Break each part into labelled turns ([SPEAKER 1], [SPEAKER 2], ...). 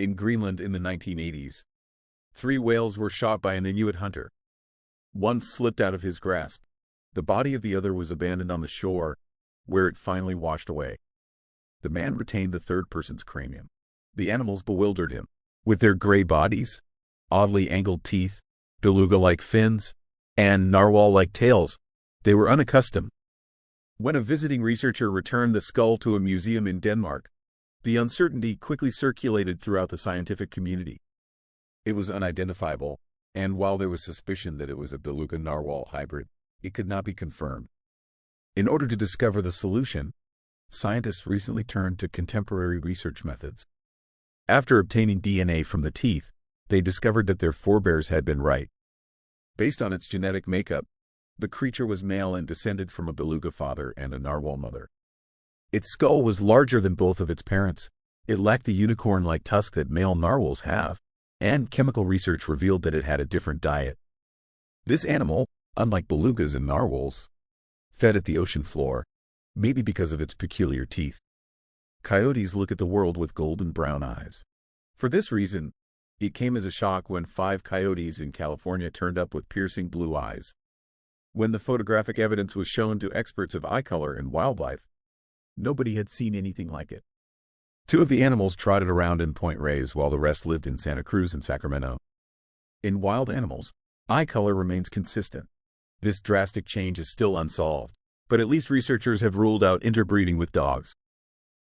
[SPEAKER 1] In Greenland in the 1980s, 3 whales were shot by an Inuit hunter. One slipped out of his grasp. The body of the other was abandoned on the shore, where it finally washed away. The man retained the third person's cranium. The animals bewildered him. With their gray bodies, oddly angled teeth, beluga-like fins, and narwhal-like tails, they were unaccustomed. When a visiting researcher returned the skull to a museum in Denmark, the uncertainty quickly circulated throughout the scientific community. It was unidentifiable, and while there was suspicion that it was a beluga-narwhal hybrid, it could not be confirmed. In order to discover the solution, scientists recently turned to contemporary research methods. After obtaining DNA from the teeth, they discovered that their forebears had been right. Based on its genetic makeup, the creature was male and descended from a beluga father and a narwhal mother. Its skull was larger than both of its parents. It lacked the unicorn-like tusk that male narwhals have, and chemical research revealed that it had a different diet. This animal, unlike belugas and narwhals, fed at the ocean floor, maybe because of its peculiar teeth. Coyotes look at the world with golden brown eyes. For this reason, it came as a shock when 5 coyotes in California turned up with piercing blue eyes. When the photographic evidence was shown to experts of eye color and wildlife, nobody had seen anything like it. 2 of the animals trotted around in Point Reyes while the rest lived in Santa Cruz and Sacramento. In wild animals, eye color remains consistent. This drastic change is still unsolved, but at least researchers have ruled out interbreeding with dogs.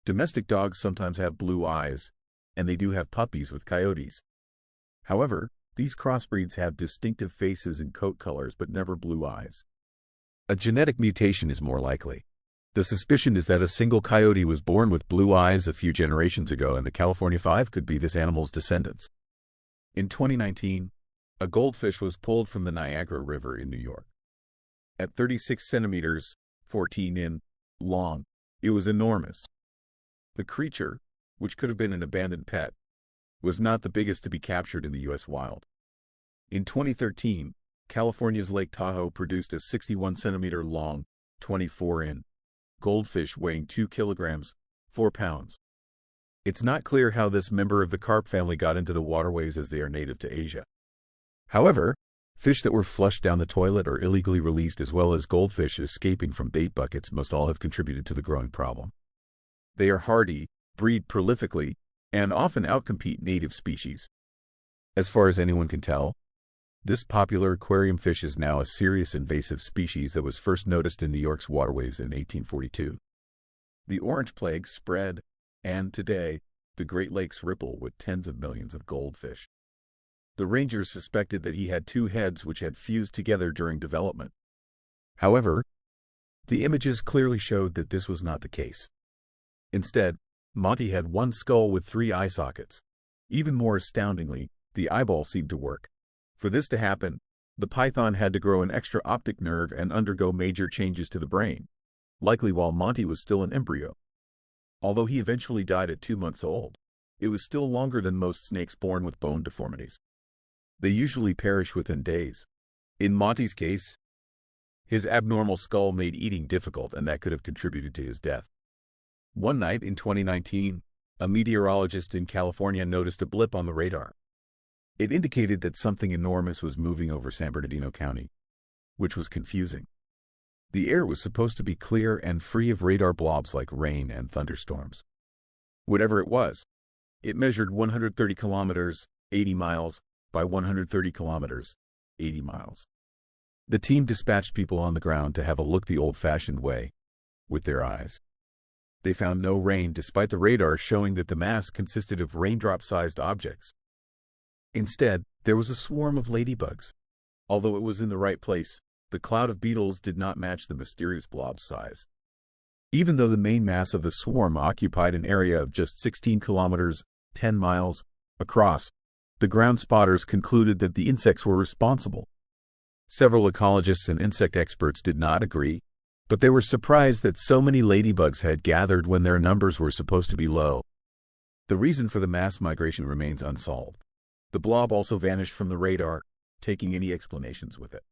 [SPEAKER 1] Domestic dogs sometimes have blue eyes, and they do have puppies with coyotes. However, these crossbreeds have distinctive faces and coat colors but never blue eyes. A genetic mutation is more likely. The suspicion is that a single coyote was born with blue eyes a few generations ago, and the California 5 could be this animal's descendants. In 2019, a goldfish was pulled from the Niagara River in New York. At 36 centimeters, 14 in, long, it was enormous. The creature, which could have been an abandoned pet, was not the biggest to be captured in the U.S. wild. In 2013, California's Lake Tahoe produced a 61-centimeter long, 24-in, goldfish weighing 2 kilograms, 4 pounds. It's not clear how this member of the carp family got into the waterways, as they are native to Asia. However, fish that were flushed down the toilet or illegally released, as well as goldfish escaping from bait buckets, must all have contributed to the growing problem. They are hardy, breed prolifically, and often outcompete native species. As far as anyone can tell, this popular aquarium fish is now a serious invasive species that was first noticed in New York's waterways in 1842. The orange plague spread, and today, the Great Lakes ripple with tens of millions of goldfish. The rangers suspected that he had 2 heads which had fused together during development. However, the images clearly showed that this was not the case. Instead, Monty had 1 skull with 3 eye sockets. Even more astoundingly, the eyeball seemed to work. For this to happen, the python had to grow an extra optic nerve and undergo major changes to the brain, likely while Monty was still an embryo. Although he eventually died at 2 months old, it was still longer than most snakes born with bone deformities. They usually perish within days. In Monty's case, his abnormal skull made eating difficult, and that could have contributed to his death. One night in 2019, a meteorologist in California noticed a blip on the radar. It indicated that something enormous was moving over San Bernardino County, which was confusing. The air was supposed to be clear and free of radar blobs like rain and thunderstorms. Whatever it was, it measured 130 kilometers, 80 miles, by 130 kilometers, 80 miles. The team dispatched people on the ground to have a look the old-fashioned way, with their eyes. They found no rain despite the radar showing that the mass consisted of raindrop-sized objects. Instead, there was a swarm of ladybugs. Although it was in the right place, the cloud of beetles did not match the mysterious blob's size. Even though the main mass of the swarm occupied an area of just 16 kilometers, 10 miles, across, the ground spotters concluded that the insects were responsible. Several ecologists and insect experts did not agree, but they were surprised that so many ladybugs had gathered when their numbers were supposed to be low. The reason for the mass migration remains unsolved. The blob also vanished from the radar, taking any explanations with it.